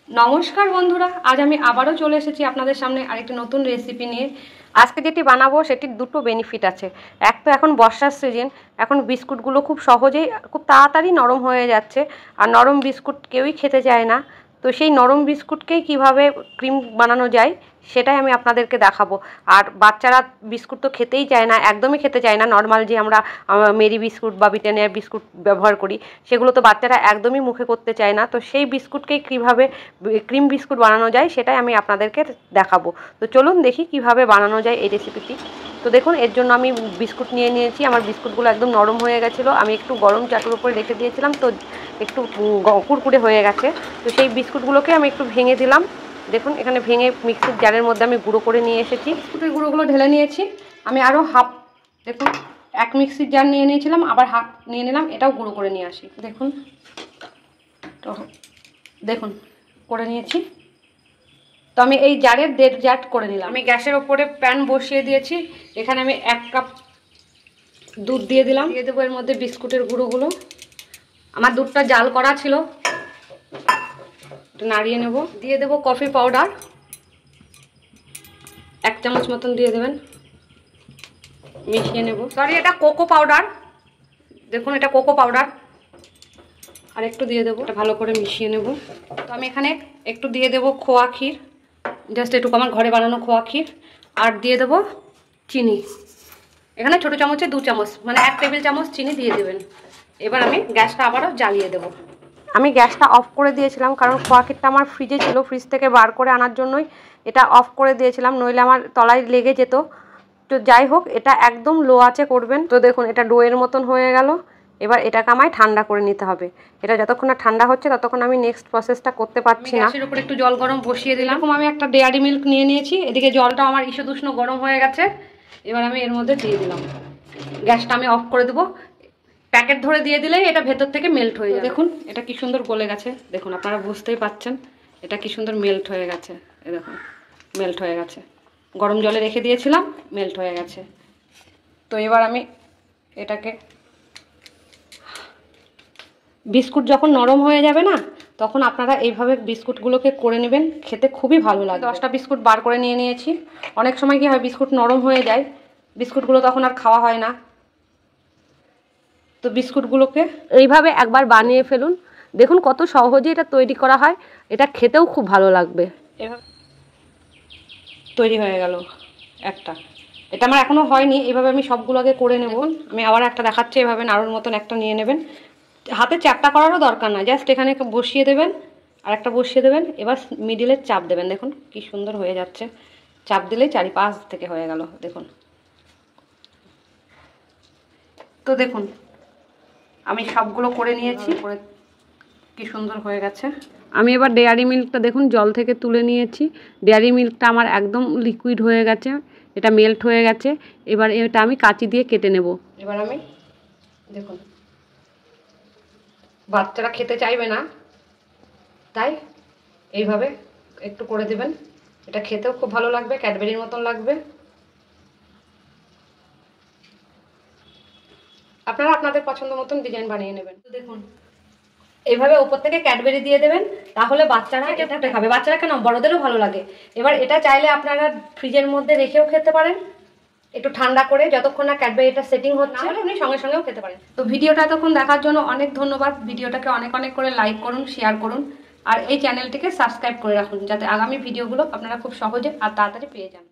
নমস্কার বন্ধুরা, আজ আমি আবারও চলে এসেছি আপনাদের সামনে আরেকটি নতুন রেসিপি নিয়ে। আজকে যেটি বানাবো সেটির দুটো বেনিফিট আছে। এক তো এখন বর্ষার সিজন, এখন বিস্কুটগুলো খুব সহজেই খুব তাড়াতাড়ি নরম হয়ে যাচ্ছে, আর নরম বিস্কুট কেউই খেতে চায় না। তো সেই নরম বিস্কুটকেই কিভাবে ক্রিম বানানো যায় সেটাই আমি আপনাদেরকে দেখাবো। আর বাচ্চারা বিস্কুট তো খেতেই চায় না, একদমই খেতে চায় না। নর্মাল যে আমরা মেরি বিস্কুট বা ব্রিটানিয়া বিস্কুট ব্যবহার করি সেগুলো তো বাচ্চারা একদমই মুখে করতে চায় না। তো সেই বিস্কুটকেই কীভাবে ক্রিম বিস্কুট বানানো যায় সেটাই আমি আপনাদেরকে দেখাবো। তো চলুন দেখি কিভাবে বানানো যায় এই রেসিপিটি। তো দেখুন, এর জন্য আমি বিস্কুট নিয়ে নিয়েছি। আমার বিস্কুটগুলো একদম নরম হয়ে গেছিলো, আমি একটু গরম চাটুর উপরে রেখে দিয়েছিলাম, তো একটু কুড়কুড়ে হয়ে গেছে। তো সেই বিস্কুটগুলোকে আমি একটু ভেঙে দিলাম। দেখুন, এখানে ভেঙে মিক্সির জারের মধ্যে আমি গুঁড়ো করে নিয়ে এসেছি। বিস্কুটের গুঁড়োগুলো ঢেলে নিয়েছি। আমি আরও হাফ, দেখুন, এক মিক্সির জার নিয়ে নিয়েছিলাম, আবার হাফ নিয়ে নিলাম, এটাও গুঁড়ো করে নিয়ে আসি। দেখুন, তো দেখুন করে নিয়েছি। তো আমি এই জারের 1.5 জার করে নিলাম। আমি গ্যাসের ওপরে প্যান বসিয়ে দিয়েছি। এখানে আমি 1 কাপ দুধ দিয়ে দিলাম। দিয়ে দেবো এর মধ্যে বিস্কুটের গুঁড়োগুলো। আমার দুধটা জাল করা ছিল, নাড়িয়ে নেব। দিয়ে দেবো কফি পাউডার 1 চামচ মতন দিয়ে দেবেন, মিশিয়ে নেব। সরি, এটা কোকো পাউডার। দেখুন, এটা কোকো পাউডার। আর একটু দিয়ে দেবো, এটা ভালো করে মিশিয়ে নেব। তো আমি এখানে একটু দিয়ে দেবো খোয়া ক্ষীর, জাস্ট একটু আমার ঘরে বানানো খোয়া ক্ষীর। আর দিয়ে দেবো চিনি, এখানে ছোটো চামচে 2 চামচ, মানে 1 টেবিল চামচ চিনি দিয়ে দেবেন। এবার আমি গ্যাসটা আবারও জ্বালিয়ে দেবো। আমি গ্যাসটা অফ করে দিয়েছিলাম, কারণ খোয়া ক্ষীরটা আমার ফ্রিজে ছিল, ফ্রিজ থেকে বার করে আনার জন্যই এটা অফ করে দিয়েছিলাম, নইলে আমার তলায় লেগে যেত। তো যাই হোক, এটা একদম লো আঁচে করবেন। তো দেখুন, এটা ডোয়ের মতন হয়ে গেল। এবার এটাকে আমায় ঠান্ডা করে নিতে হবে। এটা যতক্ষণ না ঠান্ডা হচ্ছে ততক্ষণ আমি নেক্সট প্রসেসটা করতে পারছি না। গ্যাসের উপরে একটু জল গরম বসিয়ে দিলাম। আমি একটা ডেয়ারি মিল্ক নিয়ে নিয়েছি। এদিকে জলটা আমার ঈষদুষ্ণ গরম হয়ে গেছে। এবার আমি এর মধ্যে দিয়ে দিলাম। গ্যাসটা আমি অফ করে দেবো। প্যাকেট ধরে দিয়ে দিলেই এটা ভেতর থেকে মেল্ট হয়ে যাবে। দেখুন, এটা কি সুন্দর গলে গেছে। দেখুন, আপনারা বুঝতেই পাচ্ছেন এটা কি সুন্দর মেল্ট হয়ে গেছে। এই দেখুন, মেল্ট হয়ে গেছে। গরম জলে রেখে দিয়েছিলাম, মেল্ট হয়ে গেছে। তো এবার আমি এটাকে, বিস্কুট যখন নরম হয়ে যাবে না, তখন আপনারা এইভাবে বিস্কুটগুলোকে করে নেবেন, খেতে খুবই ভালো লাগে। 10টা বিস্কুট বার করে নিয়ে নিয়েছি। অনেক সময় কি হয়, বিস্কুট নরম হয়ে যায়, বিস্কুটগুলো তখন আর খাওয়া হয় না। তো বিস্কুটগুলোকে এইভাবে একবার বানিয়ে ফেলুন। দেখুন কত সহজে এটা তৈরি করা হয়, এটা খেতেও খুব ভালো লাগবে। এভাবে তৈরি হয়ে গেল একটা। এটা আমার এখনও হয়নি, এভাবে আমি সবগুলো আগে করে নেব। আমি আবার একটা দেখাচ্ছি, এভাবে নাড়ুর মতন একটা নিয়ে নেবেন। হাতে চ্যাপটা করারও দরকার না, জাস্ট এখানে বসিয়ে দেবেন, আর একটা বসিয়ে দেবেন। এবার মিডিলে চাপ দেবেন। দেখুন কি সুন্দর হয়ে যাচ্ছে, চাপ দিলেই চারিপাশ থেকে হয়ে গেল। দেখুন, তো দেখুন আমি সবগুলো করে নিয়েছি, করে কি সুন্দর হয়ে গেছে। আমি এবার ডেয়ারি মিল্কটা দেখুন জল থেকে তুলে নিয়েছি। ডেয়ারি মিল্কটা আমার একদম লিকুইড হয়ে গেছে, এটা মেল্ট হয়ে গেছে। এবার এটা আমি কাঁচি দিয়ে কেটে নেব। এবার আমি দেখুন, বাচ্চারা খেতে চাইবে না, তাই এইভাবে একটু করে দেবেন। এটা খেতেও খুব ভালো লাগবে, ক্যাডবেরির মতন লাগবে। আপনারা আপনাদের পছন্দ মতন ডিজাইন বানিয়ে নেবেন। তো দেখুন, এইভাবে উপর থেকে ক্যাডবেরি দিয়ে দেবেন, তাহলে বাচ্চারা এটা খাবে। বাচ্চারা কেন, বড়দেরও ভালো লাগে। এবার এটা চাইলে আপনারা ফ্রিজের মধ্যে রেখেও খেতে পারেন, একটু ঠান্ডা করে, যতক্ষণ না ক্যাডবেরিটা সেটিং হচ্ছে, তাহলে আপনি সঙ্গে সঙ্গেও খেতে পারেন। তো ভিডিওটা এতক্ষণ দেখার জন্য অনেক ধন্যবাদ। ভিডিওটাকে অনেক অনেক করে লাইক করুন, শেয়ার করুন, আর এই চ্যানেলটিকে সাবস্ক্রাইব করে রাখুন, যাতে আগামী ভিডিওগুলো আপনারা খুব সহজে আর তাড়াতাড়ি পেয়ে যান।